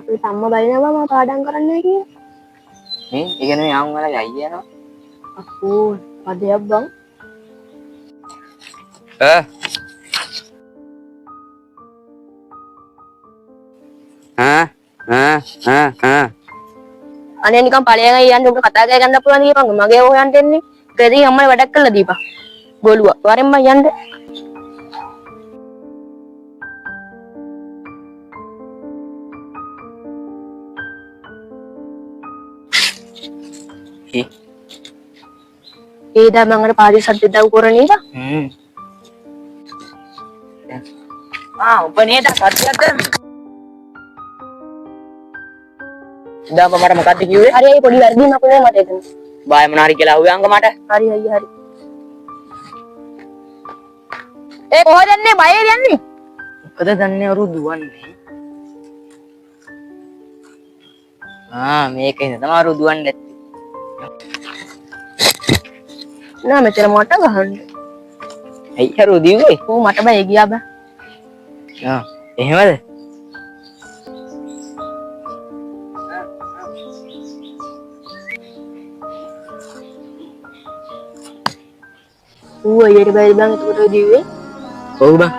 අපේ අම්මා බයිනවා මම පාඩම් කරන්නේ කියලා. මේ ඉගෙන යාම් වල ගයි යනවා. අපෝ පදයක් බං. අනේ නිකන් ඵලයන් යන්න උඹ කතා කරලා ගන්න පුළුවන් කියපන් මගේ හොයන්න එන්නේ. ඒකදී අම්මයි වැඩක් කළා දීපන්. ගොළුවා. වරෙන්ම යන්න. ඒදා මම අර පාරේ සද්ද දව කරන්නේ නේද? ඔබ නේද කට්ටියක් කරන්නේ? දැන් මට මොකක්ද කිව්වේ? හරි අය පොඩි වැරදිමක් වුණා මට එතන. බාය මොනාරි කියලා අහුවේ අංග මට. හරි අයියා හරි. ඒ කොහෙද යන්නේ? බයේද යන්නේ? මොකද දන්නේ වරු දුවන්නේ. මේකේ තමයි වරු දුවන්නේ නැත්තේ. නෑ මෙතන මට ගහන්න. ඇයි හරු දිව්වේ? ඌ මට බය ගියා බෑ. එහෙමද? ඌ අයියට බය බං එතකොට දිව්වේ. ඔව් බං.